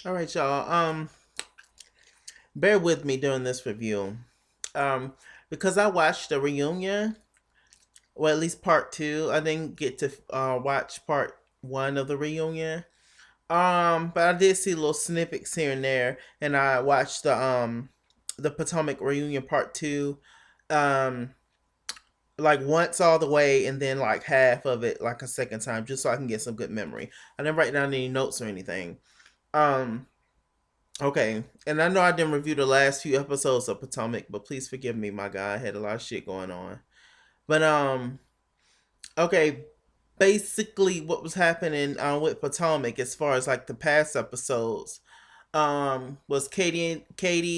All right, y'all. Bear with me during this review. Um, because I watched the reunion, well, at least part two. I didn't get to watch part one of the reunion. But I did see little snippets here and there, and I watched the Potomac reunion part two, um, like once all the way, and then like half of it like a second time, just so I can get some good memory. I didn't write down any notes or anything. Um, Okay, and I know I didn't review the last few episodes of Potomac, but please forgive me, my guy. I had a lot of shit going on. But okay, basically what was happening with Potomac as far as like the past episodes was Katie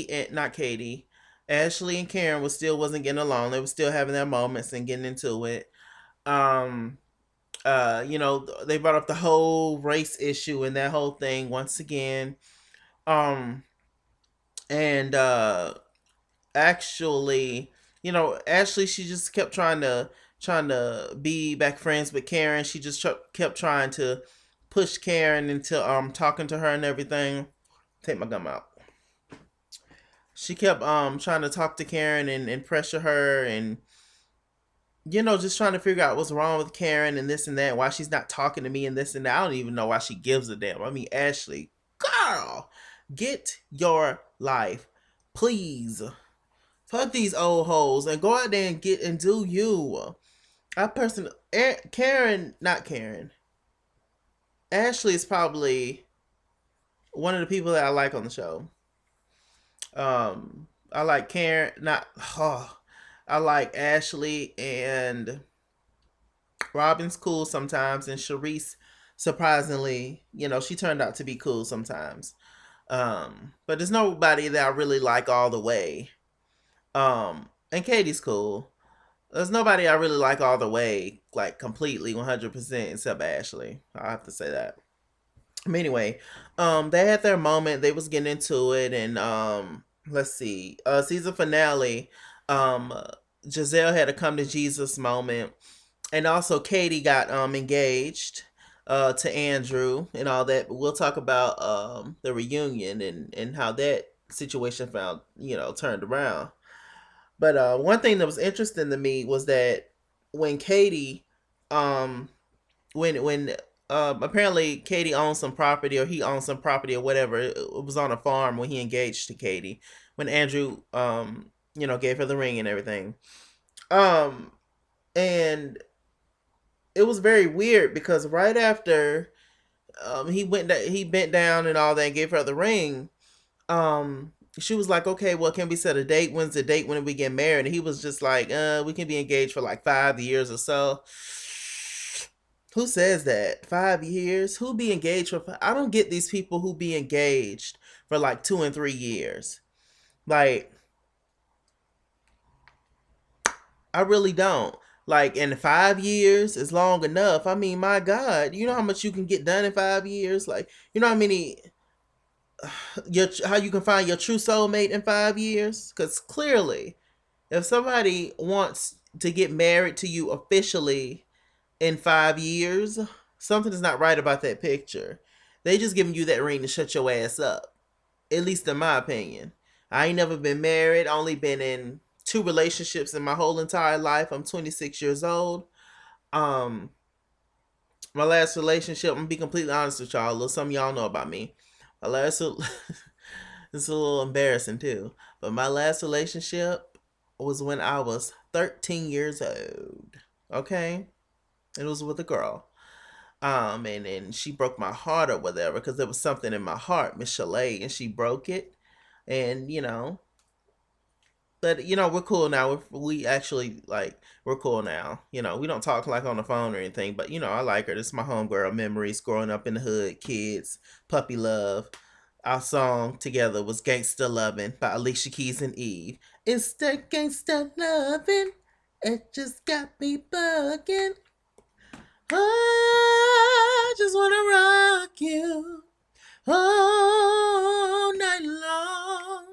and not Katie, Ashley and Karen was still wasn't getting along. They were still having their moments and getting into it. Um they brought up the whole race issue and that whole thing once again. Um and actually, Ashley, she just kept trying to be back friends with Karen. She just kept trying to push Karen into talking to her and everything. Take my gum out. She kept trying to talk to Karen and pressure her, and just trying to figure out what's wrong with Karen and this and that, why she's not talking to me and this and that. I don't even know why she gives a damn. I mean, Ashley, girl, get your life, please. Fuck these old hoes and go out there and get and do you. I personally, Karen, not Karen. Ashley is probably one of the people that I like on the show. I like Karen, not. Oh, I like Ashley and Robin's cool sometimes, and Sharice, surprisingly, she turned out to be cool sometimes. But there's nobody that I really like all the way. And Katie's cool. There's nobody I really like all the way, like completely 100% except Ashley. I have to say that. Anyway, they had their moment. They was getting into it, and let's see, season finale. Um, Giselle had a come to Jesus moment, and also Katie got engaged to Andrew and all that. But we'll talk about the reunion and how that situation found turned around. But one thing that was interesting to me was that when Katie, um, when apparently Katie owns some property or he owns some property or whatever. It was on a farm when he engaged to Katie. When Andrew, gave her the ring and everything. Um, and it was very weird because right after he bent down and all that and gave her the ring. She was like, okay, well, can we set a date? When's the date when we get married? And he was just like, we can be engaged for like 5 years or so. Who says that? 5 years? Who be engaged for? I don't get these people who be engaged for like 2 and 3 years. Like, I really don't. Like, in 5 years is long enough. I mean, my God, you know how much you can get done in 5 years? Like, you know how many how you can find your true soulmate in 5 years? Because clearly, if somebody wants to get married to you officially in 5 years, something is not right about that picture. They just giving you that ring to shut your ass up. At least in my opinion. I ain't never been married. Only been in two relationships in my whole entire life. I'm 26 years old. Um, my last relationship, I'm gonna be completely honest with y'all. A little something y'all know about me. My last It's a little embarrassing too. But my last relationship was when I was 13 years old. Okay? It was with a girl. And she broke my heart or whatever because there was something in my heart, Miss Chalet, and she broke it. And but we're cool now. We actually like we're cool now. We don't talk like on the phone or anything, but I like her. This is my homegirl memories growing up in the hood, kids, puppy love. Our song together was Gangsta Lovin' by Alicia Keys and Eve. It's that gangsta lovin', it just got me buggin'. I just wanna rock you all night long.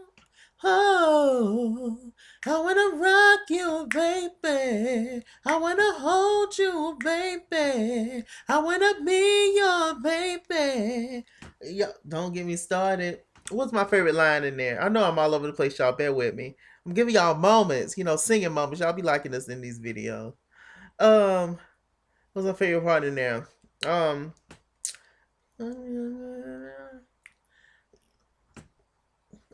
Oh, I wanna rock you, baby. I wanna hold you, baby. I wanna be your baby. Yeah, don't get me started. What's my favorite line in there? I know I'm all over the place, y'all. Bear with me. I'm giving y'all moments, singing moments. Y'all be liking us in these videos. Um, what's my favorite part in there? Um,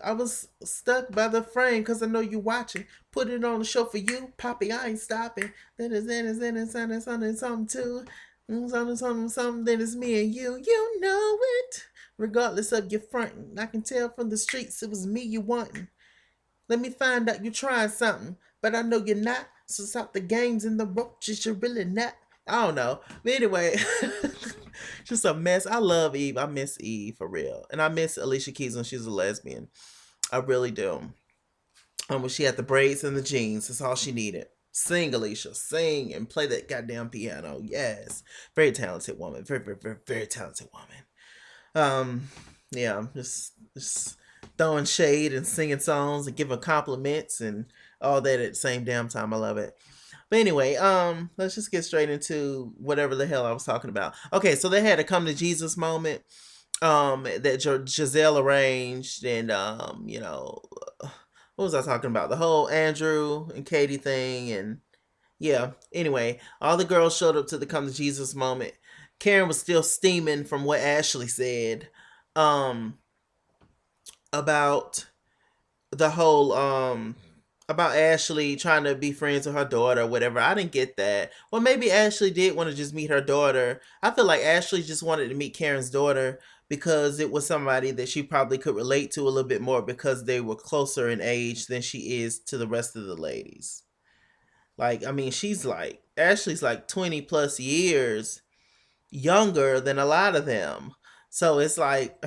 I was stuck by the frame because I know you watching. Put it on the show for you, Poppy. I ain't stopping. Then it's something too. Something. Then it's me and you. You know it. Regardless of your fronting, I can tell from the streets it was me you wanting. Let me find out you trying something, but I know you're not. So stop the games and the roaches. You're really not. I don't know. But anyway, just a mess. I love Eve. I miss Eve for real, and I miss Alicia Keys when she was a lesbian. I really do. When she had the braids and the jeans, that's all she needed. Sing, Alicia, sing and play that goddamn piano. Yes, very talented woman. Very, very, very, very talented woman. Yeah, just throwing shade and singing songs and giving compliments and all that at the same damn time. I love it. But anyway, let's just get straight into whatever the hell I was talking about. Okay, so they had a come to Jesus moment that Giselle arranged, and what was I talking about? The whole Andrew and Katie thing, and yeah. Anyway, all the girls showed up to the come to Jesus moment. Karen was still steaming from what Ashley said, um, about the whole about Ashley trying to be friends with her daughter or whatever. I didn't get that. Well, maybe Ashley did want to just meet her daughter. I feel like Ashley just wanted to meet Karen's daughter because it was somebody that she probably could relate to a little bit more because they were closer in age than she is to the rest of the ladies. Like, I mean, Ashley's like 20 plus years younger than a lot of them. So it's like,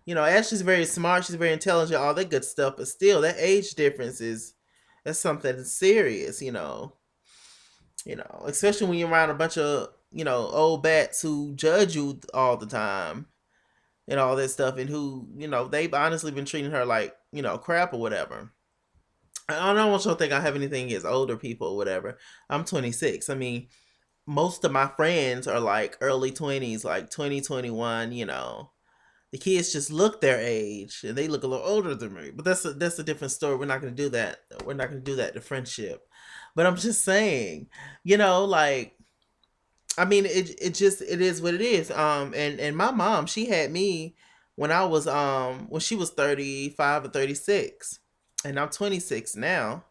Ashley's very smart, she's very intelligent, all that good stuff, but still that age difference that's something serious, especially when you're around a bunch of, old bats who judge you all the time and all that stuff, and who, they've honestly been treating her like, crap or whatever. I don't want you to think I have anything against older people or whatever. I'm 26. I mean, most of my friends are like early 20s, like 2021. The kids just look their age and they look a little older than me, but that's a different story. We're not going to do that. We're not going to do that to friendship. But I'm just saying, like, I mean, it is what it is. And my mom, she had me when she was 35 or 36, and I'm 26 now.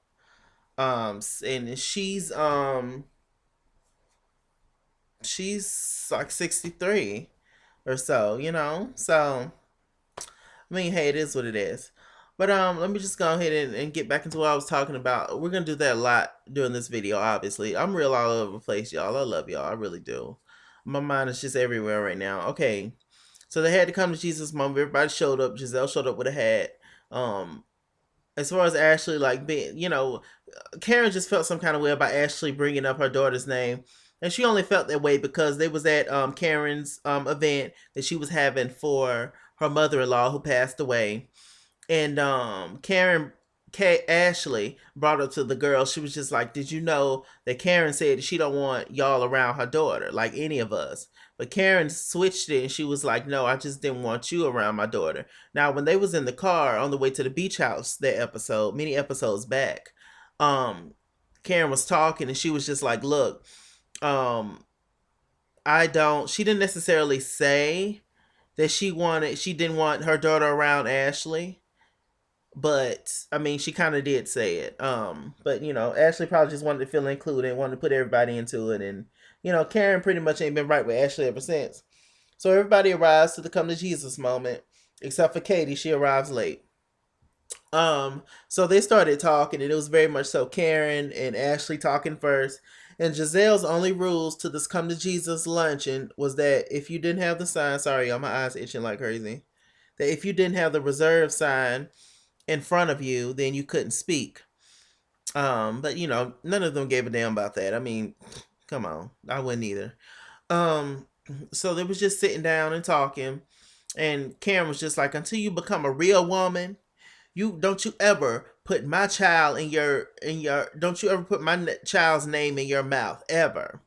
And she's like 63 or so, So I mean, hey, it is what it is. But let me just go ahead and get back into what I was talking about. We're gonna do that a lot during this video, obviously. I'm real all over the place, y'all. I love y'all. I really do. My mind is just everywhere right now. Okay. So they had to come to Jesus' mom. Everybody showed up. Giselle showed up with a hat. Um, as far as Ashley, like being, Karen just felt some kind of way about Ashley bringing up her daughter's name, and she only felt that way because they was at Karen's event that she was having for her mother-in-law who passed away, and Ashley brought up to the girl. She was just like, "Did you know that Karen said she don't want y'all around her daughter, like any of us?" But Karen switched it and she was like, "No, I just didn't want you around my daughter." Now, when they was in the car on the way to the beach house, that episode, many episodes back, um, Karen was talking and she was just like, "Look, um, I don't." She didn't necessarily say that she didn't want her daughter around Ashley, but I mean, she kind of did say it. But Ashley probably just wanted to feel included, wanted to put everybody into it, and Karen pretty much ain't been right with Ashley ever since. So everybody arrives to the come to Jesus moment, except for Katie. She arrives late. So they started talking, and it was very much so Karen and Ashley talking first. And Giselle's only rules to this come to Jesus luncheon was that if you didn't have the sign, sorry, y'all, my eyes itching like crazy. That if you didn't have the reserve sign in front of you, then you couldn't speak. But none of them gave a damn about that. I mean, come on, I wouldn't either. Um, so they was just sitting down and talking, and Karen was just like, "Until you become a real woman, you ever put my child in your don't you ever put my child's name in your mouth ever."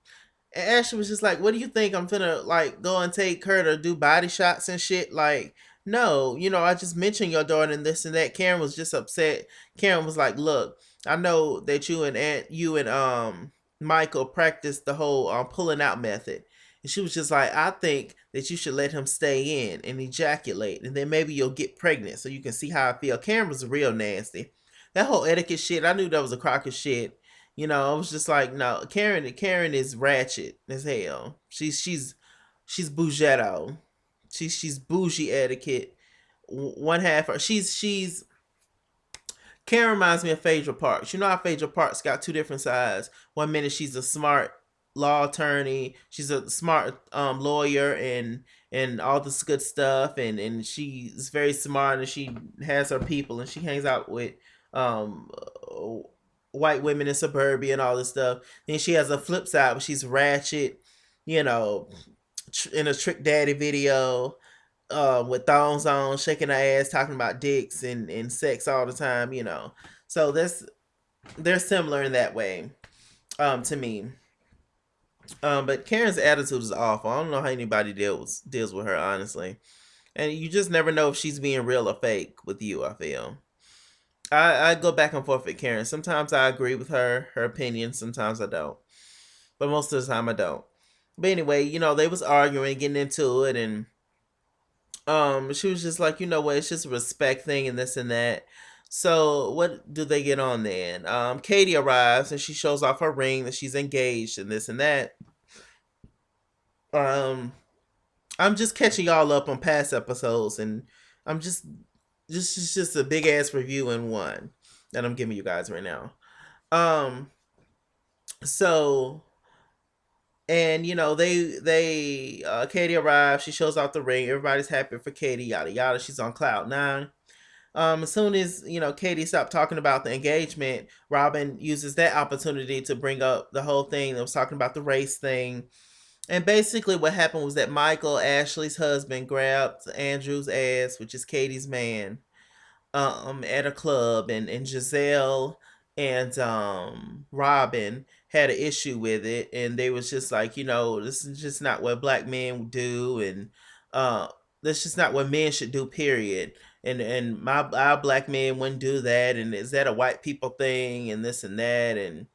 And Ashley was just like, "What do you think? I'm finna like go and take her to do body shots and shit?" Like, no, I just mentioned your daughter and this and that. Karen was just upset. Karen was like, "Look, I know that you and Michael practiced the whole pulling out method." And she was just like, "I think that you should let him stay in and ejaculate, and then maybe you'll get pregnant so you can see how I feel." Karen was real nasty. That whole etiquette shit, I knew that was a crock of shit. I was just like, no, Karen is ratchet as hell. She's bougetto. She's bougie etiquette. One half her she's Karen reminds me of Phaedra Parks. You know how Phaedra Parks got two different sides. One minute she's a smart law attorney, she's a smart lawyer and all this good stuff, and she's very smart and she has her people and she hangs out with um white women in suburbia and all this stuff. Then she has a flip side where she's ratchet, you know, in a Trick Daddy video, with thongs on, shaking her ass, talking about dicks and sex all the time. So they're similar in that way, to me. But Karen's attitude is awful. I don't know how anybody deals with her, honestly. And you just never know if she's being real or fake with you, I feel. I go back and forth with Karen. Sometimes I agree with her opinion, sometimes I don't. But most of the time I don't. But anyway, they was arguing, getting into it, and she was just like, what, it's just a respect thing and this and that. So what do they get on then? Katie arrives and she shows off her ring that she's engaged and this and that. Um I'm just catching y'all up on past episodes, and I'm just a big ass review in one that I'm giving you guys right now. Um so and they Katie arrives, she shows off the ring, everybody's happy for Katie, yada yada, she's on cloud nine. As soon as Katie stopped talking about the engagement, Robin uses that opportunity to bring up the whole thing that was talking about the race thing. And basically, what happened was that Michael, Ashley's husband, grabbed Andrew's ass, which is Katie's man, at a club, and Giselle and Robin had an issue with it, and they was just like, this is just not what black men do, and uh, that's just not what men should do. Period. And our black men wouldn't do that, and is that a white people thing, and this and that, and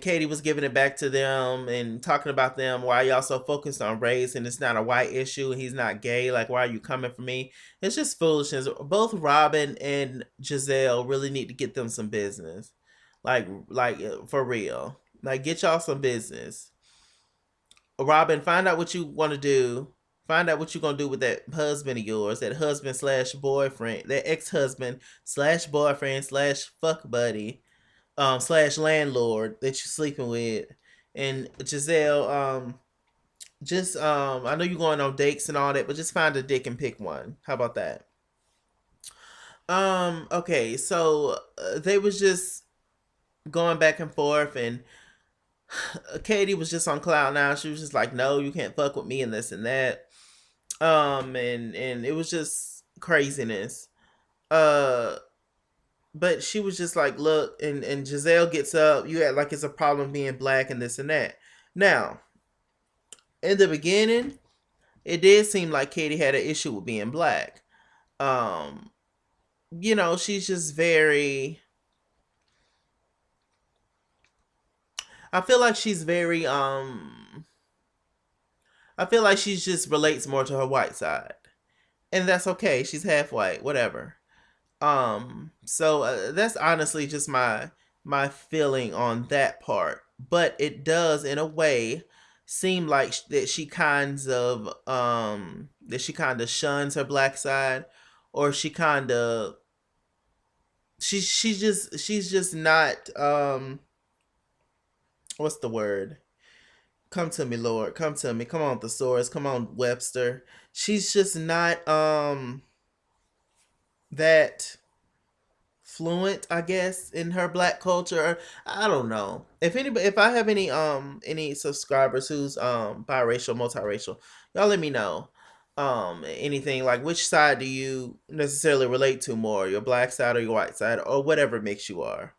Katie was giving it back to them and talking about them. Why y'all so focused on race and it's not a white issue and he's not gay? Like, why are you coming for me? It's just foolishness. Both Robin and Giselle really need to get them some business. Like for real. Like, get y'all some business. Robin, find out what you want to do. Find out what you're going to do with that husband of yours, that husband slash boyfriend, that ex husband slash boyfriend slash fuck buddy, slash landlord that you're sleeping with. And Giselle, just I know you're going on dates and all that, but just find a dick and pick one. How about that? Okay, so they was just going back and forth, and Katie was just on cloud nine. She was just like, "No, you can't fuck with me," and this and that. And it was just craziness. Uh, but she was just like, "Look," and Giselle gets up. You act like it's a problem being black and this and that. Now, in the beginning, it did seem like Katie had an issue with being black. Um, she's just very. I feel like she's very. I feel like she just relates more to her white side, and that's okay. She's half white, whatever. So that's honestly just my feeling on that part. But it does, in a way, seem like that she kind of shuns her black side, or she's just not what's the word? Come to me, Lord. Come to me. Come on, thesaurus. Come on, Webster. She's just not that fluent, I guess, in her black culture. I don't know. If I have any subscribers who's biracial, multiracial, y'all let me know. Anything like, which side do you necessarily relate to more, your black side or your white side, or whatever mix you are.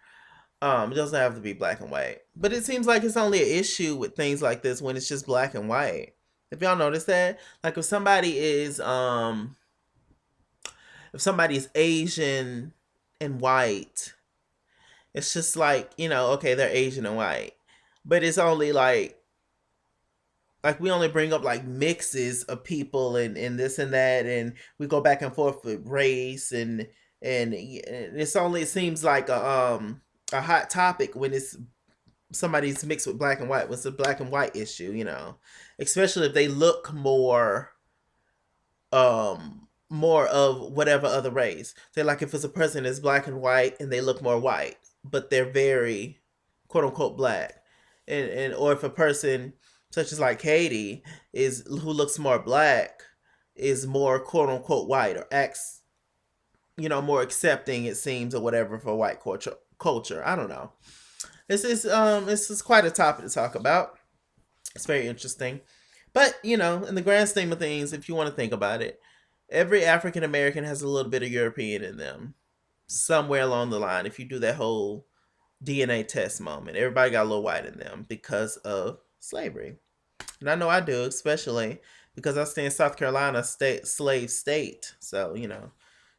It doesn't have to be black and white. But it seems like it's only an issue with things like this when it's just black and white. If y'all notice that, like if somebody is Asian and white, it's just like, okay, they're Asian and white. But it's only like we only bring up like mixes of people and this and that, and we go back and forth with race and it's only, it seems like a hot topic when it's somebody's mixed with black and white. What's a black and white issue, especially if they look more of whatever other race. Say like if it's a person that's black and white and they look more white, but they're very quote unquote black. And or if a person such as like Katie is who looks more black is more quote unquote white or acts, more accepting, it seems, or whatever, for white culture. I don't know. This is quite a topic to talk about. It's very interesting. But, in the grand scheme of things, if you want to think about it, every African American has a little bit of European in them. Somewhere along the line, if you do that whole DNA test moment, everybody got a little white in them because of slavery. And I know I do, especially because I stay in South Carolina, slave state. So,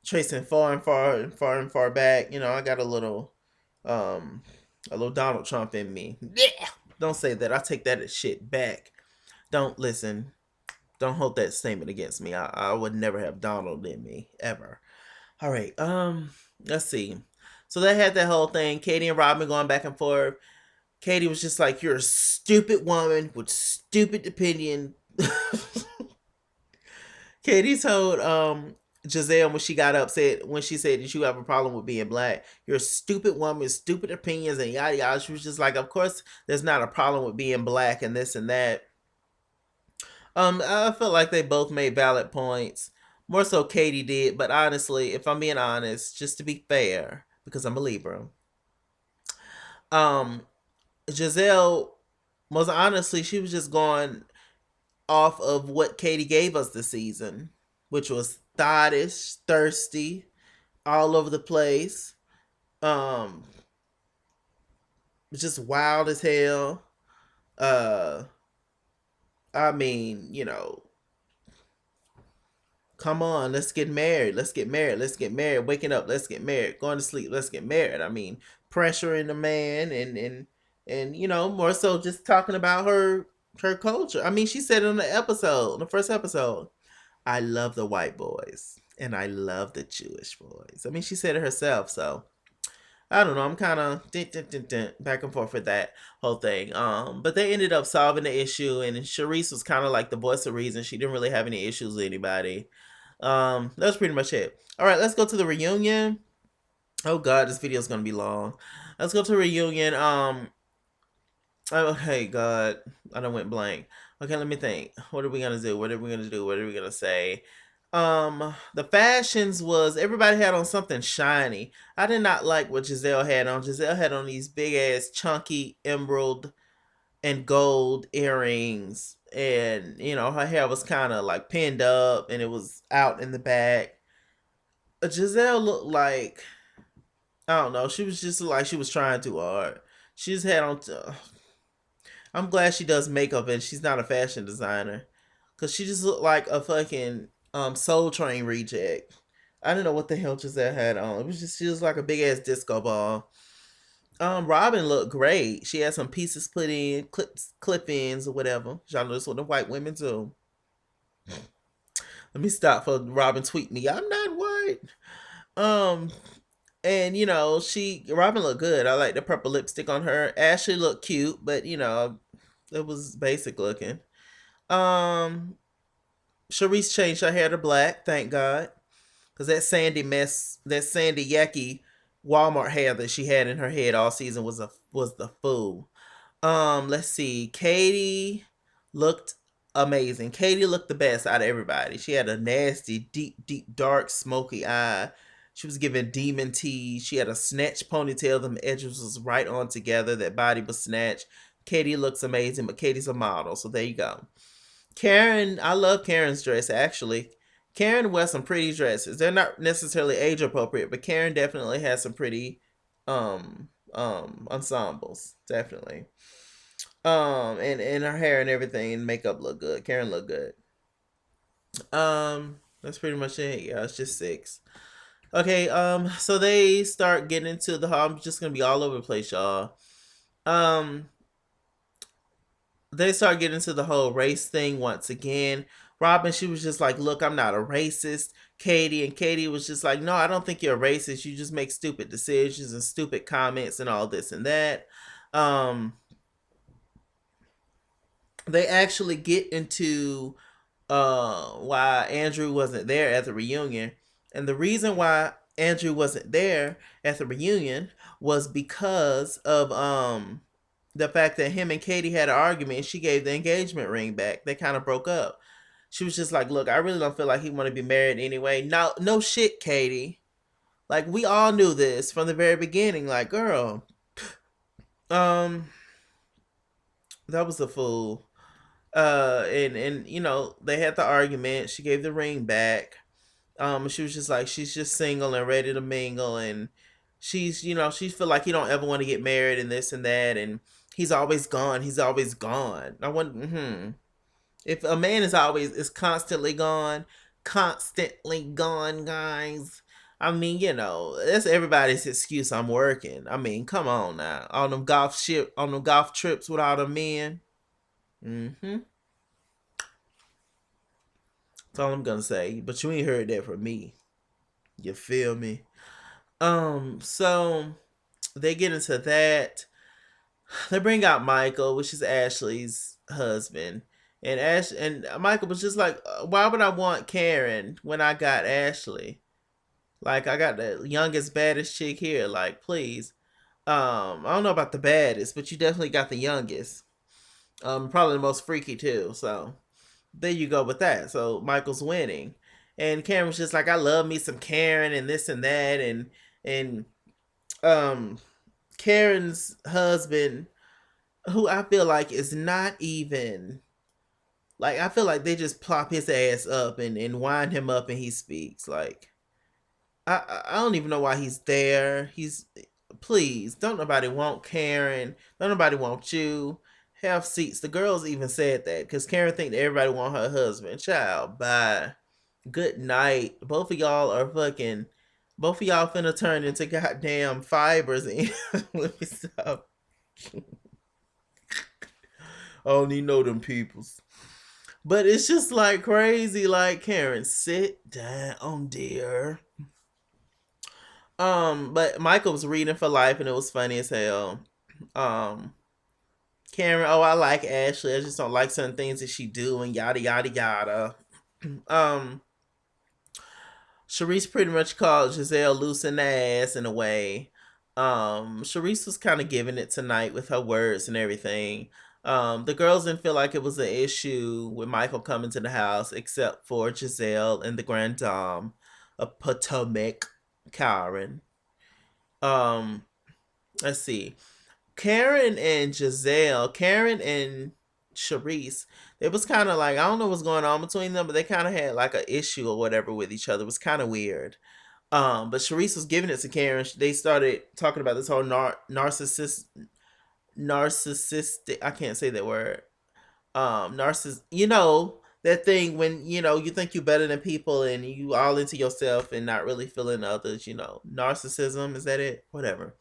tracing far and far and far and far back, I got a little Donald Trump in me. Yeah. Don't say that. I take that shit back. Don't listen. Don't hold that statement against me. I would never have Donald in me ever. All right. Let's see. So they had that whole thing. Katie and Robin going back and forth. Katie was just like, "You're a stupid woman with stupid opinion." Katie told Giselle when she got upset when she said that you have a problem with being black. "You're a stupid woman with stupid opinions," and yada yada. She was just like, "Of course, there's not a problem with being black and this and that." I felt like they both made valid points. More so Katie did, but honestly, if I'm being honest, just to be fair, because I'm a Libra, um, Giselle was honestly, she was just going off of what Katie gave us this season, which was thottish, thirsty, all over the place, um, just wild as hell. Uh, I mean, come on, let's get married. Let's get married. Let's get married. Waking up, let's get married. Going to sleep, let's get married. I mean, pressuring the man and more so just talking about her culture. I mean, she said in the first episode, "I love the white boys and I love the Jewish boys." I mean, she said it herself, so I don't know. I'm kind of back and forth with that whole thing. But they ended up solving the issue, and Charisse was kind of like the voice of reason. She didn't really have any issues with anybody. That's pretty much it. All right, let's go to the reunion. Oh God, this video is gonna be long. Let's go to the reunion. Oh hey God, I done went blank. Okay, let me think. What are we gonna do? What are we gonna do? What are we gonna say? The fashions was everybody had on something shiny. I did not like what Giselle had on. Giselle had on these big ass chunky emerald and gold earrings, and her hair was kind of like pinned up and it was out in the back. Giselle looked like, I don't know, she was just like she was trying too hard. She just had on I'm glad she does makeup and she's not a fashion designer, because she just looked like a fucking Soul Train reject. I don't know what the hell Giselle had on. It was just, she was like a big ass disco ball. Robin looked great. She had some pieces put in, clip ins or whatever. Y'all know this what the white women do. Let me stop for Robin tweet me. "I'm not white." Um, and Robin looked good. I like the purple lipstick on her. Ashley looked cute, but it was basic looking. Um, Charisse changed her hair to black, thank God, because that sandy yucky Walmart hair that she had in her head all season was the fool. Let's see. Katie looked amazing. Katie looked the best out of everybody. She had a nasty, deep, deep, dark, smoky eye. She was giving demon tease. She had a snatch ponytail. The edges was right on together. That body was snatched. Katie looks amazing, but Katie's a model, so there you go. Karen, I love Karen's dress actually. Karen wears some pretty dresses. They're not necessarily age appropriate, but Karen definitely has some pretty ensembles, definitely. And her hair and everything and makeup look good. Karen looked good. That's pretty much it. Yeah, it's just six. Okay, so they start getting into the. I'm just gonna be all over the place, y'all. Um, they start getting into the whole race thing once again. Robin, she was just like, "Look, I'm not a racist." Katie and Katie was just like, "No, I don't think you're a racist. You just make stupid decisions and stupid comments and all this and that." Um, they actually get into why Andrew wasn't there at the reunion. And the reason why Andrew wasn't there at the reunion was because of the fact that him and Katie had an argument and she gave the engagement ring back. They kind of broke up. She was just like, "Look, I really don't feel like he want to be married anyway." No shit, Katie. Like we all knew this from the very beginning. Like, girl, um, that was a fool. And you know, they had the argument. She gave the ring back. She was just like, she's just single and ready to mingle, and she's, you know, she feel like he don't ever want to get married and this and that, and he's always gone. He's always gone. I wonder, if a man is constantly gone, guys. I mean, you know, that's everybody's excuse. I'm working. I mean, come on now, on them golf trips with all the men. Mm-hmm. That's all I'm gonna say. But you ain't heard that from me. You feel me? So they get into that. They bring out Michael, which is Ashley's husband. And Michael was just like, why would I want Karen when I got Ashley? Like I got the youngest, baddest chick here. Like, please. I don't know about the baddest, but you definitely got the youngest. Probably the most freaky too. So there you go with that. So Michael's winning. And Karen was just like, I love me some Karen and this and that, and um Karen's husband, who I feel like is not even like, I feel like they just plop his ass up and wind him up and he speaks. Like I don't even know why he's there. He's Please, don't nobody want Karen. Don't nobody want you. Have seats. The girls even said that because Karen think that everybody want her husband. Child, bye. Good night. Both of y'all finna turn into goddamn fibers. And let me stop. I don't even know them peoples. But it's just like crazy. Like, Karen, sit down, dear. But Michael was reading for life and it was funny as hell. Um, Karen, oh, I like Ashley. I just don't like certain things that she do and yada yada yada. Um, Sharice pretty much called Giselle loose in the ass in a way. Sharice was kind of giving it tonight with her words and everything. The girls didn't feel like it was an issue with Michael coming to the house, except for Giselle and the Grand Dame of Potomac, Karen. Um, let's see. Karen and Sharice, it was kind of like, I don't know what's going on between them, but they kind of had like a issue or whatever with each other. It was kind of weird. But Sharice was giving it to Karen. They started talking about this whole narcissistic. I can't say that word. Narciss. You know that thing when you think you're better than people and you all into yourself and not really feeling others. You know, narcissism, is that it? Whatever.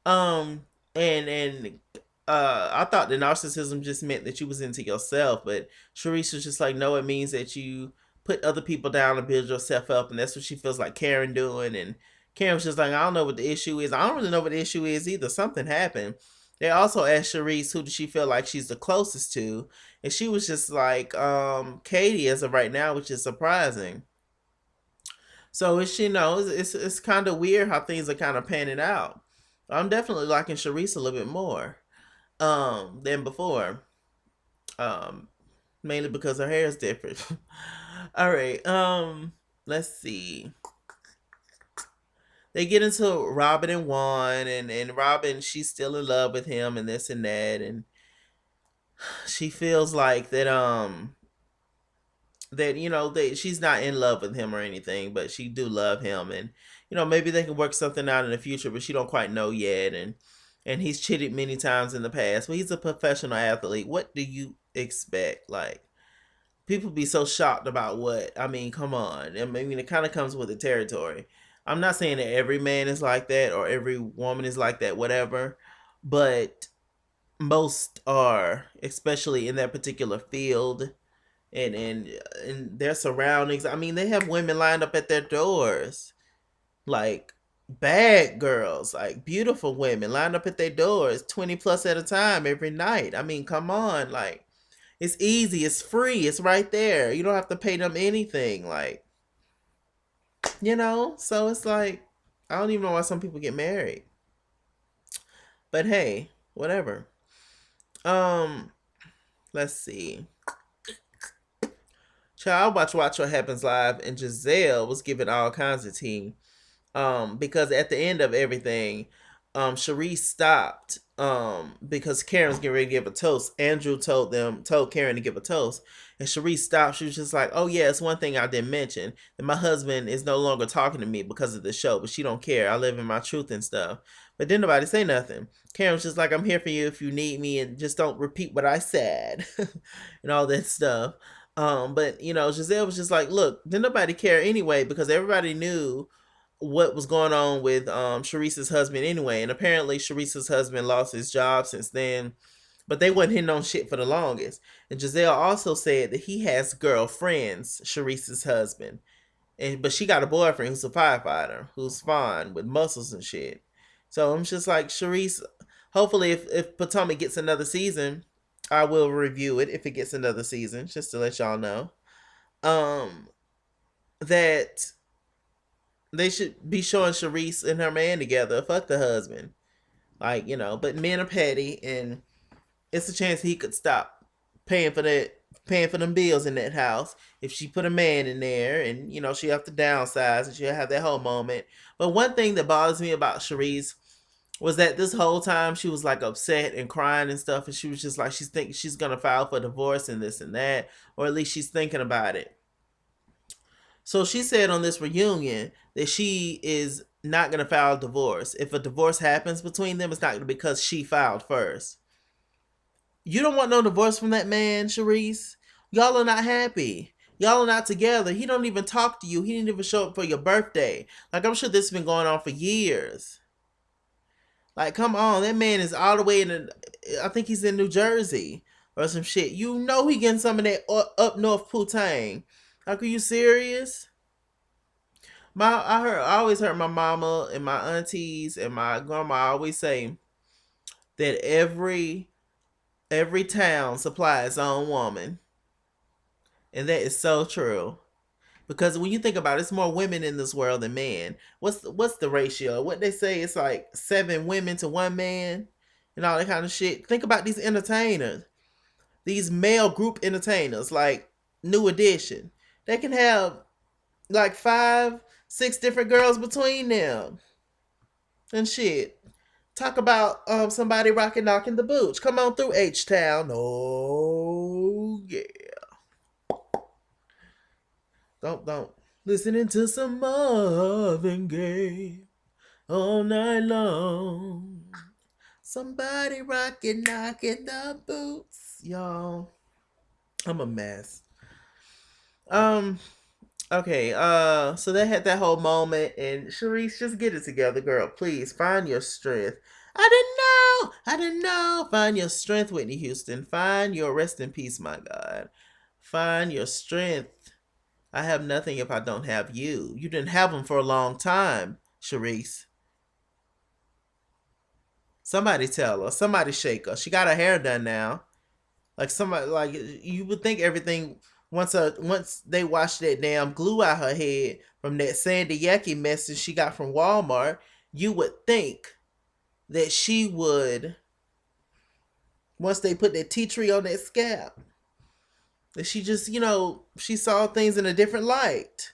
Um, and I thought the narcissism just meant that you was into yourself, but Sharice was just like, no, it means that you put other people down and build yourself up, and that's what she feels like Karen doing. And Karen was just like, I don't know what the issue is. I don't really know what the issue is either. Something happened. They also asked Sharice who does she feel like she's the closest to, and she was just like, Katie as of right now, which is surprising. So it's kind of weird how things are kind of panning out. I'm definitely liking Sharice a little bit more than before. Um, Mainly because her hair is different. All right. Let's see. They get into Robin and Juan, and Robin, she's still in love with him and this and that, and she feels like that that she's not in love with him or anything, but she do love him, and maybe they can work something out in the future, but she don't quite know yet. And he's cheated many times in the past, but he's a professional athlete. What do you expect? Like, people be so shocked about what, I mean, come on. I mean, it kind of comes with the territory. I'm not saying that every man is like that or every woman is like that, whatever, but most are, especially in that particular field, and their surroundings. I mean, they have women lined up at their doors, like bad girls, like beautiful women lined up at their doors, 20 plus at a time every night. I mean, come on, like, it's easy, it's free, it's right there. You don't have to pay them anything, like, so it's like, I don't even know why some people get married. But hey, whatever. Um, let's see. Child, watch what happens live, and Giselle was giving all kinds of tea. Because at the end of everything, Sharice stopped, because Karen's getting ready to give a toast. Andrew told Karen to give a toast, and Sharice stopped. She was just like, "Oh yeah, it's one thing I didn't mention, that my husband is no longer talking to me because of the show, but she don't care. I live in my truth and stuff." But didn't nobody say nothing. Karen was just like, "I'm here for you if you need me, and just don't repeat what I said," and all that stuff. But Giselle was just like, "Look, didn't nobody care anyway, because everybody knew what was going on with Sharice's husband anyway, and apparently Sharice's husband lost his job since then, but they wasn't hitting on shit for the longest." And Giselle also said that he has girlfriends, Sharice's husband, but she got a boyfriend who's a firefighter, who's fine with muscles and shit. So I'm just like, Sharice, hopefully if Potomac gets another season, I will review it if it gets another season, just to let y'all know. That they should be showing Sharice and her man together. Fuck the husband. Like, but men are petty, and it's a chance he could stop paying for them bills in that house if she put a man in there, and she have to downsize, and she'll have that whole moment. But one thing that bothers me about Sharice was that this whole time she was like upset and crying and stuff, and she was just like, she's thinking she's gonna file for divorce and this and that, or at least she's thinking about it. So she said on this reunion that she is not going to file divorce. If a divorce happens between them, it's not going to be because she filed first. You don't want no divorce from that man, Sharice. Y'all are not happy. Y'all are not together. He don't even talk to you. He didn't even show up for your birthday. Like, I'm sure this has been going on for years. Like, come on. That man is all the way I think he's in New Jersey or some shit. He getting some of that up north poutine. Like, are you serious? I always heard my mama and my aunties and my grandma always say that every town supplies its own woman, and that is so true. Because when you think about it, it's more women in this world than men. What's the ratio? What they say, it's like 7 women to 1 man, and all that kind of shit. Think about these entertainers, these male group entertainers, like New Edition. They can have like 5, 6 different girls between them and shit. Talk about somebody knocking the boots. Come on through H Town. Oh yeah. Don't listening to some Marvin Gaye all night long. Somebody knocking the boots, y'all. I'm a mess. Um. Okay, so they had that whole moment, and Sharice, just get it together, girl. Please find your strength. I didn't know. Find your strength, Whitney Houston. Find your rest in peace, my God. Find your strength. I have nothing if I don't have you. You didn't have them for a long time, Sharice. Somebody tell her. Somebody shake her. She got her hair done now. Like, somebody, like, you would think everything, once they washed that damn glue out her head from that Sandy Yucky mess that she got from Walmart, you would think that she would, once they put that tea tree on that scalp, that she just, she saw things in a different light.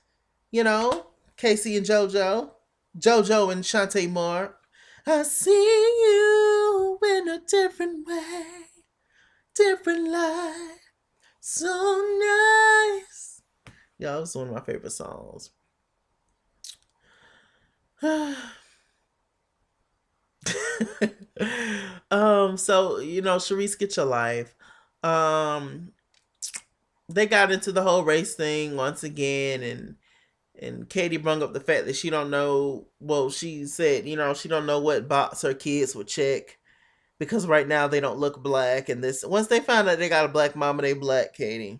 Casey and JoJo and Shantae Moore. I see you in a different way, different light. So nice. Yeah, it was one of my favorite songs. So Sharice, get your life. Um, they got into the whole race thing once again, and Katie brung up the fact that she don't know. Well, she said, she don't know what box her kids would check because right now they don't look black. And this, once they find out they got a black mama, they black. Katie,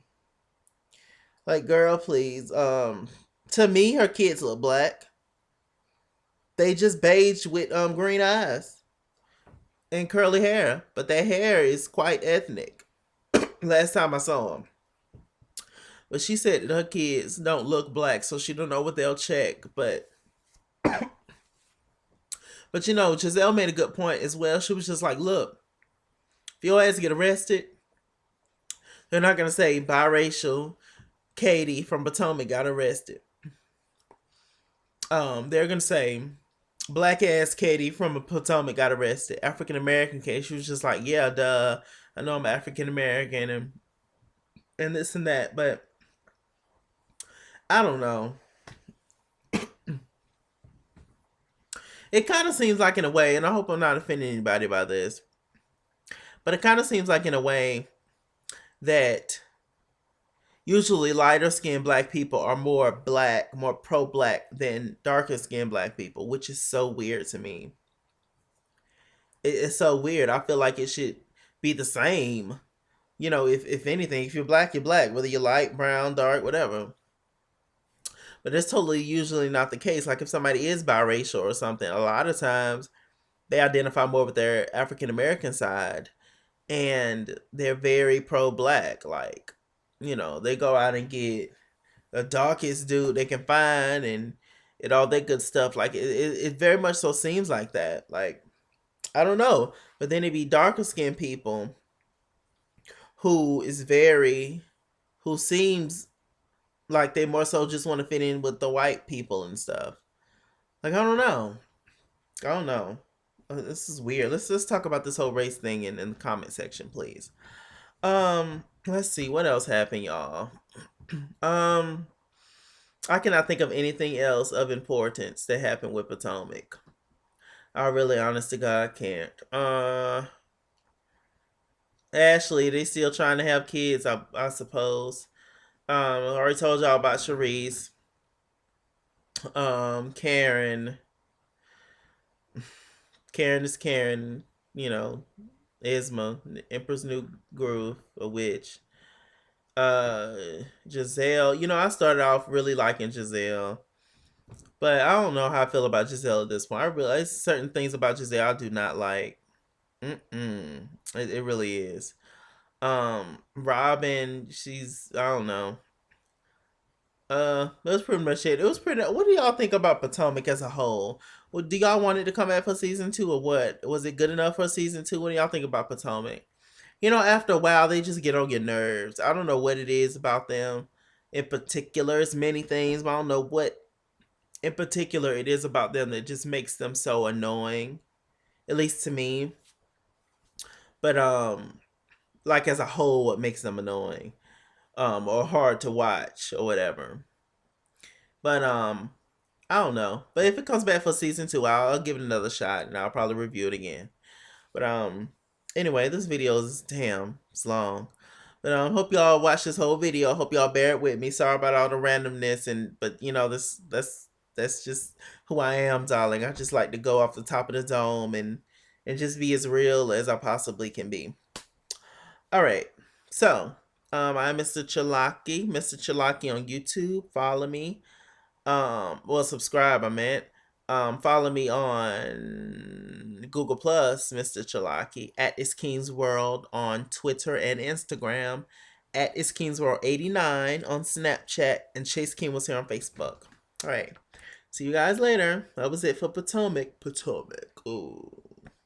like, girl, please. To me, her kids look black. They just beige with green eyes and curly hair, but their hair is quite ethnic. Last time I saw them. But she said that her kids don't look black, so she don't know what they'll check. But Giselle made a good point as well. She was just like, look, if your ass get arrested, they're not gonna say biracial Katie from Potomac got arrested. They're gonna say black ass Katie from Potomac got arrested. African American Katie. She was just like, yeah, duh. I know I'm African American and this and that, but I don't know. It kind of seems like, in a way, and I hope I'm not offending anybody by this, but it kind of seems like, in a way, that usually lighter skinned black people are more black, more pro black than darker skinned black people, which is so weird to me. It's so weird. I feel like it should be the same. If anything, if you're black, you're black, whether you're light, brown, dark, whatever. But it's totally usually not the case. Like, if somebody is biracial or something, a lot of times they identify more with their African American side, and they're very pro black. Like, they go out and get the darkest dude they can find and all that good stuff. Like, it very much so seems like that. Like, I don't know. But then it be darker skinned people who seems like they more so just want to fit in with the white people and stuff. Like, I don't know. I don't know. This is weird. Let's talk about this whole race thing in the comment section, please. Let's see what else happened, y'all. I cannot think of anything else of importance that happened with Potomac. I really, honest to God, can't. Ashley, they still trying to have kids, I suppose. I already told y'all about Sharice. Karen. Karen is Karen, Isma, Emperor's New Groove, a witch. Giselle, I started off really liking Giselle, but I don't know how I feel about Giselle at this point. I realize certain things about Giselle I do not like. It really is. Robin, I don't know. That's pretty much it. It was pretty. What do y'all think about Potomac as a whole? Well, do y'all want it to come back for season 2 or what? Was it good enough for season 2? What do y'all think about Potomac? After a while, they just get on your nerves. I don't know what it is about them in particular. It's many things, but I don't know what in particular it is about them that just makes them so annoying. At least to me. But like, as a whole, what makes them annoying? Or hard to watch or whatever. But I don't know. But if it comes back for season 2, I'll give it another shot and I'll probably review it again. But anyway, this video is it's long. But hope y'all watch this whole video. Hope y'all bear it with me. Sorry about all the randomness, but that's just who I am, darling. I just like to go off the top of the dome and just be as real as I possibly can be. All right. So, I'm Mr. Chalaki. Mr. Chalaki on YouTube. Follow me. Well, subscribe, I meant. Follow me on Google Plus, Mr. Chalaki, at ITSKINGWORLD on Twitter and Instagram, at ITSKINGWORLD89 on Snapchat, and Chase King was here on Facebook. All right. See you guys later. That was it for Potomac. Ooh.